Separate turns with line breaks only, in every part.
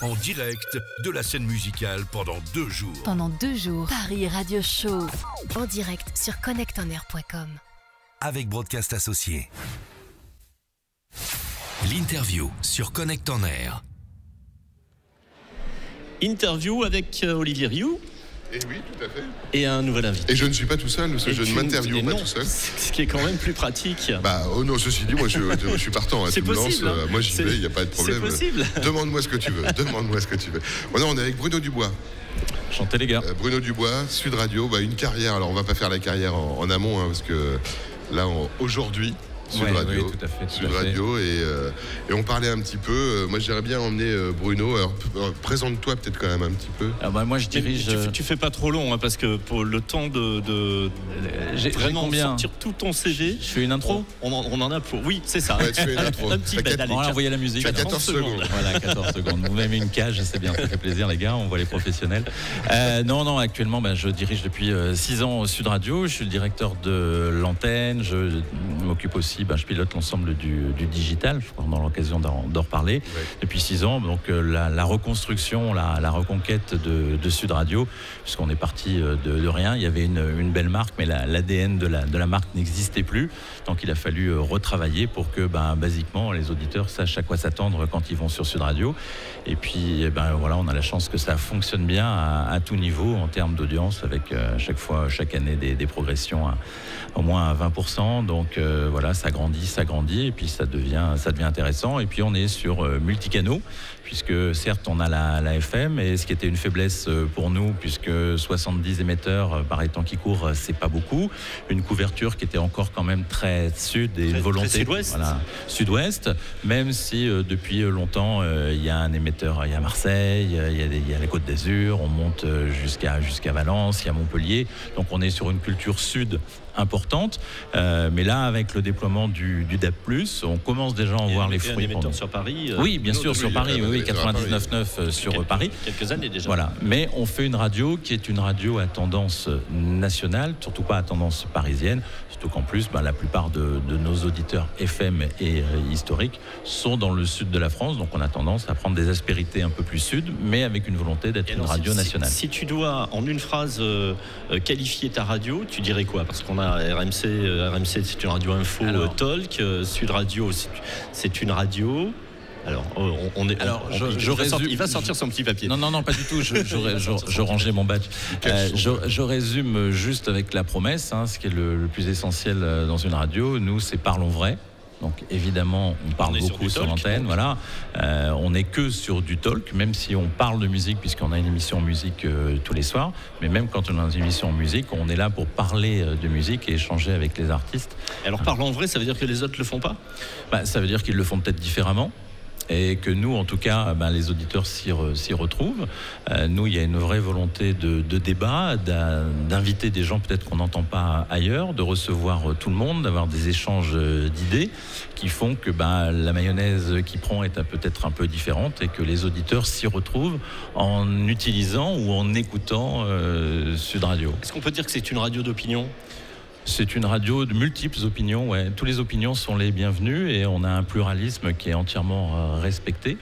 en direct de la scène musicale pendant 2 jours.
Pendant 2 jours, Paris Radio Show, en direct sur connectonair.com.
Avec Broadcast Associés. L'interview sur Connect en Air.
Interview avec Olivier Rioux.
Et oui, tout à fait.
Et un nouvel invité.
Et je ne suis pas tout seul, parce que je ne m'interviewe pas tout seul.
Ce qui est quand même plus pratique.
Bah, oh non, ceci dit, moi je suis partant. Hein,
c'est possible.
Moi j'y vais, il n'y a pas de problème.
C'est possible.
Demande-moi ce que tu veux. Demande-moi ce que tu veux. Bon, non, on est avec Bruno Dubois.
Enchanté les gars.
Bruno Dubois, Sud Radio, une carrière. Alors on va pas faire la carrière en amont, hein, parce que là, aujourd'hui, Sud Radio,
oui, tout à fait,
Sud Radio et on parlait un petit peu. Moi, j'aimerais bien emmener Bruno. Alors, présente-toi peut-être quand même un petit peu.
Moi, je dirige.
Tu fais pas trop long, hein, parce que pour le temps de
j'ai
vraiment
combien
sortir tout ton CV.
Je fais une intro.
On en a pour. Oui, c'est ça.
Ouais, tu fais une intro.
Un petit bed. Allez,
envoyez la musique.
Tu as 14 secondes.
Voilà, 14 secondes. Vous m'avez mis une cage, c'est bien, ça fait plaisir les gars. On voit les professionnels. Non, actuellement, je dirige depuis 6 ans Sud Radio. Je suis le directeur de l'antenne. Je m'occupe aussi. Je pilote l'ensemble du digital, je crois qu'on a l'occasion d'en reparler, ouais. Depuis 6 ans, donc la reconstruction, la reconquête de Sud Radio, puisqu'on est parti de rien. Il y avait une belle marque, mais l'ADN de la marque n'existait plus, donc il a fallu retravailler pour que basiquement les auditeurs sachent à quoi s'attendre quand ils vont sur Sud Radio. Et puis voilà, on a la chance que ça fonctionne bien à tout niveau en termes d'audience, avec chaque année des progressions au moins à 20%, donc voilà, ça grandit et puis ça devient intéressant. Et puis on est sur multicanaux, puisque certes on a la FM, et ce qui était une faiblesse pour nous, puisque 70 émetteurs par les temps qui courent, c'est pas beaucoup, une couverture qui était encore quand même très sud et une volonté
sud-ouest.
Voilà, sud-ouest, même si depuis longtemps il y a un émetteur, il y a Marseille, il y a la Côte d'Azur, on monte jusqu'à Valence, il y a Montpellier, donc on est sur une culture sud importante, mais là avec le déploiement du DAB+, on commence déjà à en voir les fruits.
Sur Paris.
Oui, bien sûr, sur Paris, oui, 99.9 sur Paris.
Quelques années déjà.
Voilà, mais on fait une radio qui est une radio à tendance nationale, surtout pas à tendance parisienne, surtout qu'en plus, la plupart de nos auditeurs FM et historiques sont dans le sud de la France, donc on a tendance à prendre des aspérités un peu plus sud, mais avec une volonté d'être une radio nationale.
Si tu dois, en une phrase, qualifier ta radio, tu dirais quoi? Parce qu'on a RMC, c'est une radio info, talk, Sud Radio, c'est une radio. Alors, il va sortir son petit papier.
Non, pas du tout. Je rangeais mon badge. Je résume juste avec la promesse, ce qui est le plus essentiel dans une radio. Nous, c'est parlons vrai. Donc évidemment, on parle beaucoup sur l'antenne. Voilà, on n'est que sur du talk, même si on parle de musique, puisqu'on a une émission en musique tous les soirs. Mais même quand on a une émission en musique, on est là pour parler de musique et échanger avec les artistes.
Alors parlons vrai, ça veut dire que les autres le font pas?
Ça veut dire qu'ils le font peut-être différemment. Et que nous, en tout cas, les auditeurs s'y retrouvent. Nous, il y a une vraie volonté de débat, d'inviter des gens peut-être qu'on n'entend pas ailleurs, de recevoir tout le monde, d'avoir des échanges d'idées qui font que la mayonnaise qui prend est peut-être un peu différente et que les auditeurs s'y retrouvent en utilisant ou en écoutant Sud Radio.
Est-ce qu'on peut dire que c'est une radio d'opinion ?
C'est une radio de multiples opinions, ouais. Toutes les opinions sont les bienvenues et on a un pluralisme qui est entièrement respecté.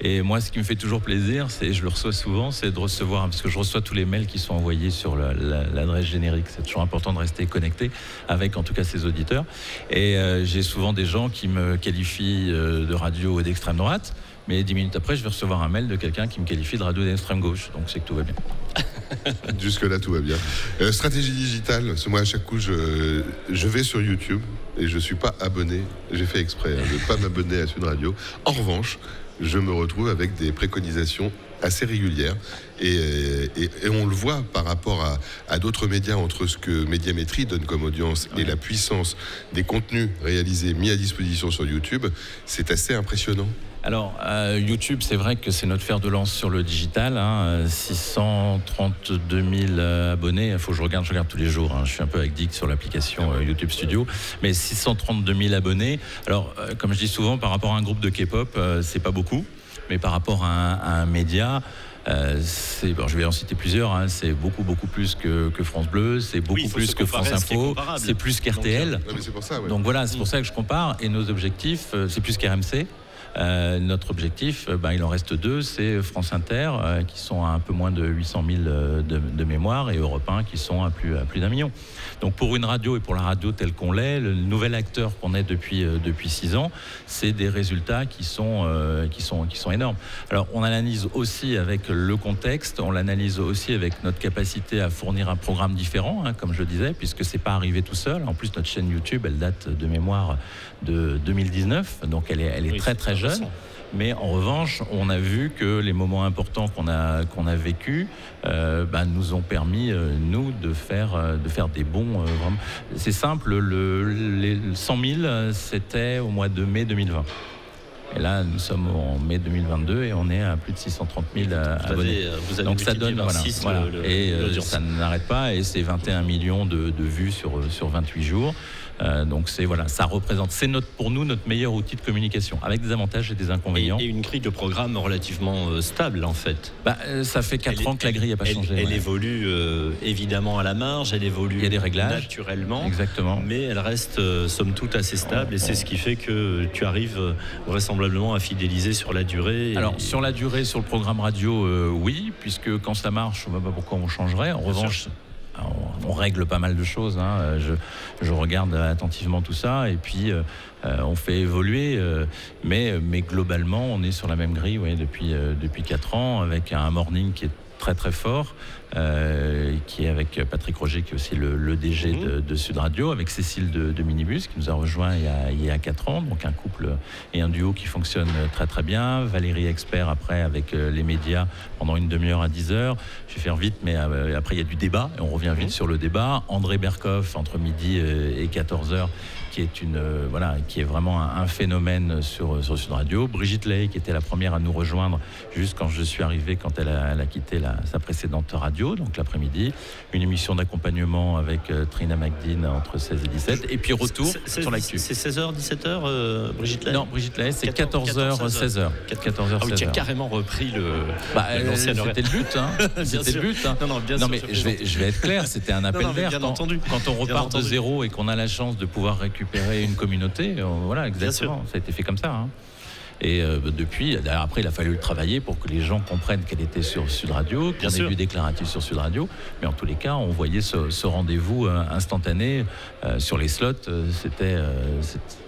Et moi, ce qui me fait toujours plaisir, je le reçois souvent, c'est de recevoir, parce que je reçois tous les mails qui sont envoyés sur l'adresse générique. C'est toujours important de rester connecté avec, en tout cas, ses auditeurs. Et j'ai souvent des gens qui me qualifient de radio d'extrême droite, mais 10 minutes après, je vais recevoir un mail de quelqu'un qui me qualifie de radio d'extrême gauche. Donc c'est que tout va bien.
Jusque-là, tout va bien. Stratégie digitale, parce que moi, à chaque coup, je vais sur YouTube et je ne suis pas abonné. J'ai fait exprès de ne pas m'abonner à Sud Radio. En revanche, je me retrouve avec des préconisations assez régulières et on le voit par rapport à d'autres médias, entre ce que Médiamétrie donne comme audience et la puissance des contenus réalisés, mis à disposition sur YouTube, c'est assez impressionnant.
Alors, YouTube, c'est vrai que c'est notre fer de lance sur le digital. 632 000 abonnés. Il faut que je regarde tous les jours. Je suis un peu addict sur l'application YouTube Studio. Mais 632 000 abonnés. Alors, comme je dis souvent, par rapport à un groupe de K-pop, c'est pas beaucoup. Mais par rapport à un média, je vais en citer plusieurs, c'est beaucoup plus que France Bleu, c'est beaucoup plus que France Info, c'est plus qu'RTL.
Donc, c'est pour ça, ouais.
Donc voilà, c'est pour ça que je compare. Et nos objectifs, c'est plus qu'RMC. Notre objectif, il en reste 2, c'est France Inter, qui sont à un peu moins de 800 000 de mémoire, et Europe 1, qui sont à plus d'1 million. Donc pour une radio et pour la radio telle qu'on l'est, le nouvel acteur qu'on est depuis 6 ans, c'est des résultats qui sont énormes. Alors on analyse aussi avec le contexte, on l'analyse aussi avec notre capacité à fournir un programme différent, comme je disais, puisque c'est pas arrivé tout seul. En plus, notre chaîne YouTube, elle date de mémoire de 2019, donc elle est très très jeune. Mais en revanche, on a vu que les moments importants qu'on a vécus nous ont permis, nous, de faire des bons... C'est simple, les 100 000, c'était au mois de mai 2020. Et là, nous sommes en mai 2022 et on est à plus de 630 000 abonnés. Donc ça donne, voilà. Et ça n'arrête pas, et c'est 21 millions de vues sur 28 jours. Donc ça représente, pour nous notre meilleur outil de communication, avec des avantages et des inconvénients.
Et une grille de programme relativement stable en fait.
Ça fait 4 ans que la grille n'a pas changé.
Elle évolue évidemment à la marge, elle évolue,
il y a des réglages,
naturellement.
Exactement.
Mais elle reste somme toute assez stable, et c'est ce qui fait que tu arrives vraisemblablement à fidéliser sur la durée.
Alors sur la durée, sur le programme radio, oui, puisque quand ça marche, on ne voit pas pourquoi on changerait. En revanche, on règle pas mal de choses, je regarde attentivement tout ça, et puis on fait évoluer, mais globalement on est sur la même grille depuis 4 ans, avec un morning qui est très très fort, qui est avec Patrick Roger, qui est aussi le DG de Sud Radio, avec Cécile de Minibus, qui nous a rejoint il y a 4 ans, donc un couple et un duo qui fonctionne très très bien. Valérie Expert après avec les médias pendant une demi-heure à 10h. Je vais faire vite, mais après il y a du débat, et on revient vite sur le débat. André Berkoff entre midi et 14h, qui est vraiment un phénomène sur Sud Radio. Brigitte Lay, qui était la première à nous rejoindre juste quand je suis arrivé, quand elle a quitté sa précédente radio, donc l'après-midi. Une émission d'accompagnement avec Trina McDean entre 16 et 17. Et puis retour sur l'actu.
C'est 16h, 17h, Brigitte Lay?
Non, Brigitte Lay, c'est 14h, 16h. 14h, 16h.
Tu as carrément repris l'ancien horaire.
C'était le but, C'était le but. Non, mais je vais être clair, c'était un appel d'air. Quand on repart de zéro et qu'on a la chance de pouvoir récupérer une communauté, voilà, exactement. Ça a été fait comme ça. Et depuis, après, il a fallu le travailler pour que les gens comprennent qu'elle était sur Sud Radio, qu'on ait du déclaratif sur Sud Radio. Mais en tous les cas, on voyait ce rendez-vous instantané sur les slots.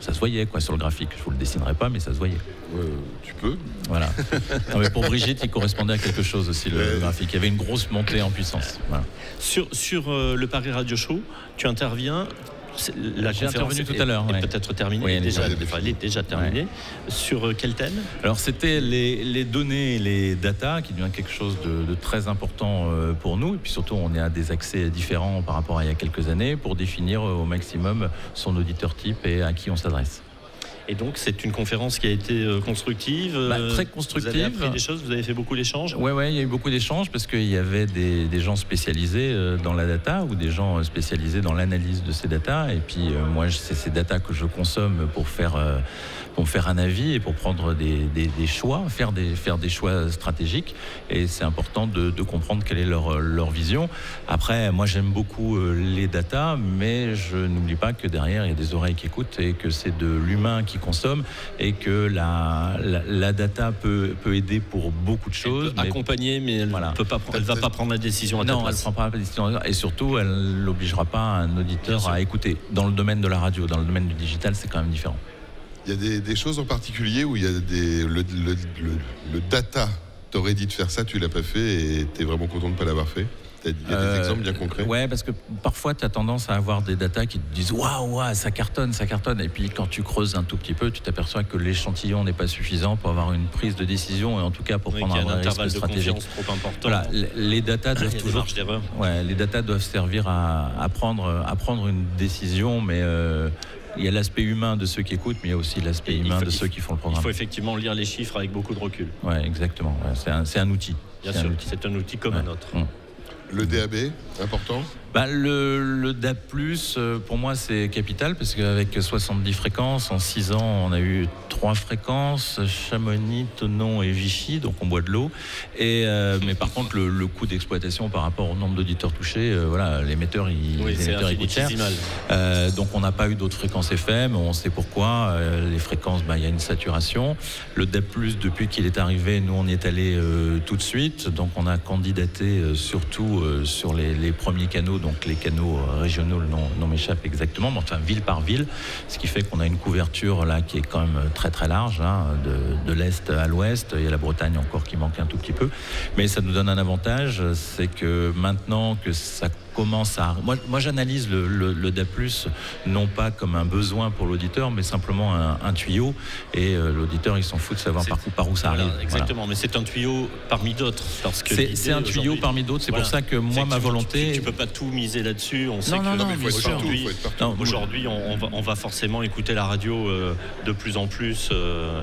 Ça se voyait sur le graphique. Je vous le dessinerai pas, mais ça se voyait.
Tu peux.
Voilà. Non, mais pour Brigitte, il correspondait à quelque chose aussi, le graphique. Il y avait une grosse montée en puissance. Voilà.
Sur le Paris Radio Show, tu interviens.
J'ai intervenu tout à l'heure.
Peut-être terminée.
Oui,
elle est déjà terminée. Ouais. Sur quel thème?
Alors c'était les données et les data, qui devient quelque chose de très important pour nous. Et puis surtout, on a des accès différents par rapport à il y a quelques années, pour définir au maximum son auditeur type et à qui on s'adresse.
Et donc, c'est une conférence qui a été constructive.
Très constructive.
Vous avez appris des choses, vous avez fait beaucoup d'échanges.
Oui, il y a eu beaucoup d'échanges, parce qu'il y avait des gens spécialisés dans la data, ou des gens spécialisés dans l'analyse de ces data. Et puis, moi, c'est ces data que je consomme pour faire un avis et pour prendre des choix, faire des choix stratégiques. Et c'est important de comprendre quelle est leur vision. Après, moi, j'aime beaucoup les data, mais je n'oublie pas que derrière, il y a des oreilles qui écoutent, et que c'est de l'humain qui consomme, et que la data peut aider pour beaucoup de choses.
Elle peut accompagner, mais elle ne va pas prendre la décision à ta place.
Non, elle ne prend pas la décision. Et surtout, elle n'obligera pas un auditeur à écouter. Dans le domaine de la radio, dans le domaine du digital, c'est quand même différent.
Il y a des choses en particulier où il y a le data t'aurait dit de faire ça, tu l'as pas fait, et tu es vraiment content de ne pas l'avoir fait? Il y a des exemples bien concrets?
Ouais, parce que parfois tu as tendance à avoir des datas qui te disent waouh, ça cartonne. Et puis quand tu creuses un tout petit peu, tu t'aperçois que l'échantillon n'est pas suffisant pour avoir une prise de décision, et en tout cas pour prendre un risque stratégique.
Trop important.
Voilà, les datas doivent toujours. Les datas doivent servir à prendre une décision, mais il y a l'aspect humain de ceux qui écoutent, mais il y a aussi l'aspect humain de ceux qui font le programme.
Il faut effectivement lire les chiffres avec beaucoup de recul.
Ouais, exactement. C'est un outil.
Bien sûr, c'est un outil comme un autre.
Le DAB, important ?
Le DAB+, pour moi, c'est capital, parce qu'avec 70 fréquences, en 6 ans, on a eu 3 fréquences, Chamonix, Thonon et Vichy, donc on boit de l'eau. Mais par contre, le coût d'exploitation par rapport au nombre d'auditeurs touchés, l'émetteur, il coûte cher. Donc on n'a pas eu d'autres fréquences FM, on sait pourquoi. Les fréquences, il y a une saturation. Le DAB+, depuis qu'il est arrivé, nous, on y est allé tout de suite. Donc on a candidaté surtout sur les premiers canaux, donc les canaux régionaux, le nom m'échappe exactement, mais enfin ville par ville, ce qui fait qu'on a une couverture là qui est quand même très très large, de l'est à l'ouest. Il y a la Bretagne encore qui manque un tout petit peu, mais ça nous donne un avantage, c'est que maintenant que ça commence à... Moi j'analyse le DAB+, non pas comme un besoin pour l'auditeur, mais simplement un tuyau, et l'auditeur il s'en fout de savoir par où ça arrive.
Exactement, mais c'est un tuyau parmi d'autres.
C'est un tuyau parmi d'autres, c'est pour ça que moi ma volonté...
Tu peux pas tout miser là-dessus, on sait aujourd'hui on va forcément écouter la radio de plus en plus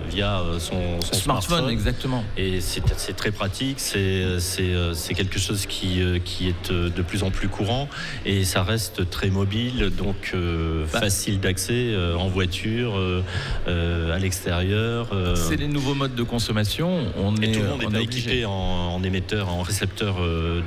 via son smartphone.
Exactement.
Et c'est très pratique, c'est quelque chose qui est de plus en plus courant, et ça reste très mobile, donc facile d'accès en voiture, à l'extérieur.
C'est les nouveaux modes de consommation.
Tout le monde n'est pas équipé en émetteur, en récepteur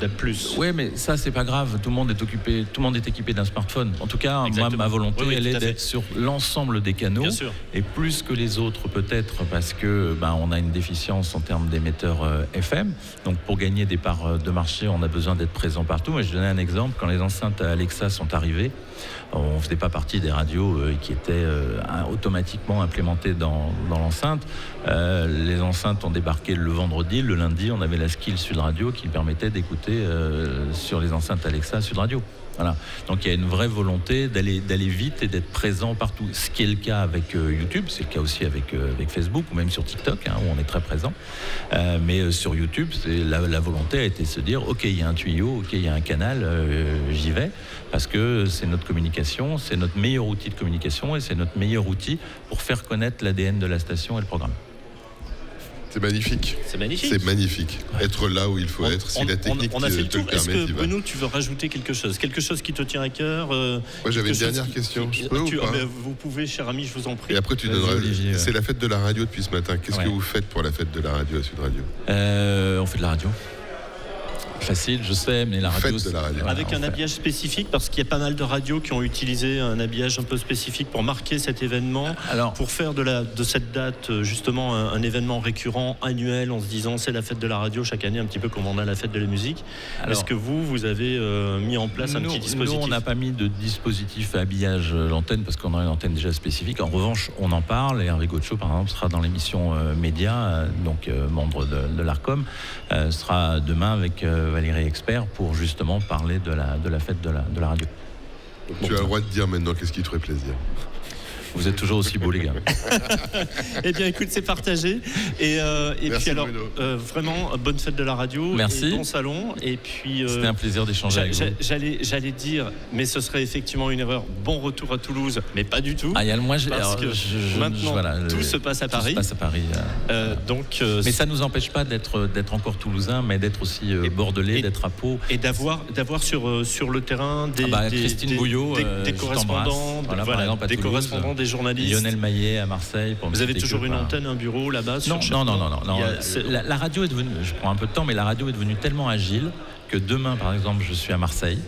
DAB+.
Oui, mais ça c'est pas grave. Tout le monde est équipé d'un smartphone. En tout cas, moi, ma volonté, elle est d'être sur l'ensemble des canaux, et plus que les autres peut-être, parce que on a une déficience en termes d'émetteurs FM. Donc pour gagner des parts de marché, on a besoin d'être présent partout. Et je donnais un exemple. Quand les enceintes Alexa sont arrivées, on ne faisait pas partie des radios qui étaient automatiquement implémentées dans l'enceinte. Les enceintes ont débarqué le vendredi. Le lundi, on avait la skill Sud Radio qui permettait d'écouter sur les enceintes Alexa Sud Radio. Voilà. Donc il y a une vraie volonté d'aller vite et d'être présent partout. Ce qui est le cas avec YouTube, c'est le cas aussi avec Facebook ou même sur TikTok, où on est très présent. Mais sur YouTube, la volonté a été de se dire ok, il y a un tuyau, ok, il y a un canal, j'y vais, parce que c'est notre communication, c'est notre meilleur outil de communication, et c'est notre meilleur outil pour faire connaître l'ADN de la station et le programme.
C'est magnifique.
C'est magnifique.
C'est magnifique. Être là où il faut être, si la technique
on a fait le
te le
tour. Est-ce
permet.
que Bruno, tu veux rajouter quelque chose qui te tient à cœur?
Moi, j'avais une dernière question. Je peux ou pas?
Vous pouvez, cher ami, je vous en prie.
Et après, tu donneras. C'est la fête de la radio depuis ce matin. Qu'est-ce que vous faites pour la fête de la radio à Sud Radio?
On fait de la radio. Facile, je sais, mais la radio...
Avec un habillage spécifique, parce qu'il y a pas mal de radios qui ont utilisé un habillage un peu spécifique pour marquer cet événement, pour faire de cette date justement un événement récurrent, annuel, en se disant c'est la fête de la radio chaque année, un petit peu comme on a la fête de la musique. Est-ce que vous avez mis en place un petit dispositif?
Nous, on n'a pas mis de dispositif à habillage l'antenne, parce qu'on a une antenne déjà spécifique. En revanche, on en parle, et Hervé Gaucho, par exemple, sera dans l'émission Média, donc membre de l'ARCOM, sera demain avec... Valérie Expert, pour justement parler de la fête de la radio.
Donc tu as le droit de dire maintenant qu'est-ce qui te ferait plaisir.
Vous êtes toujours aussi beaux, les gars.
Eh bien, écoute, c'est partagé. Et
merci,
puis alors, vraiment, bonne fête de la radio.
Merci.
Et bon salon. Et puis,
c'était un plaisir d'échanger avec vous.
J'allais dire, mais ce serait effectivement une erreur. Bon retour à Toulouse, mais pas du tout.
Parce
que maintenant, tout se passe à Paris. Mais
ça ne nous empêche pas d'être encore toulousain, mais d'être aussi bordelais, d'être à Pau.
Et d'avoir sur le terrain
Christine Bouillot,
des correspondants, des correspondants, des journalistes.
Lionel Maillet à Marseille.
Vous avez toujours une antenne, un bureau là-bas?
Non. La radio est devenue, je prends un peu de temps, mais la radio est devenue tellement agile que demain, par exemple, je suis à Marseille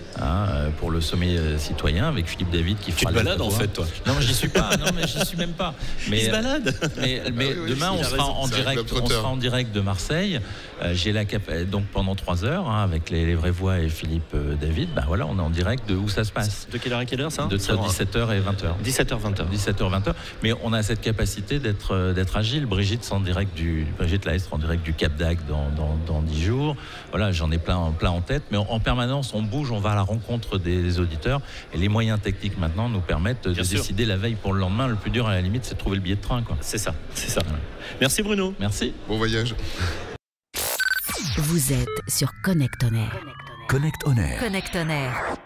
pour le sommet citoyen avec Philippe David qui fera...
Tu te balades en fait, toi?
Non, j'y suis pas. Non, mais j'y suis même pas.
Mais il se balade.
Mais demain, on sera en direct de Marseille. J'ai donc pendant 3 heures avec les vraies voix et Philippe David. Voilà, on est en direct de où ça se passe.
De quelle heure à quelle heure ça?
De 17h et 20h.
17h 20h.
17h 20h. Mais on a cette capacité d'être agile. Brigitte Laestre en direct du Cap d'Agde dans 10 jours. Voilà, j'en ai plein en tête, mais en permanence on bouge, on va à la rencontre des auditeurs, et les moyens techniques maintenant nous permettent de décider la veille pour le lendemain. Le plus dur à la limite, c'est de trouver le billet de train, quoi.
C'est ça.
Voilà.
Merci Bruno.
Merci.
Bon voyage.
Vous êtes sur Connect On Air.
Connect On Air.
Connect On Air.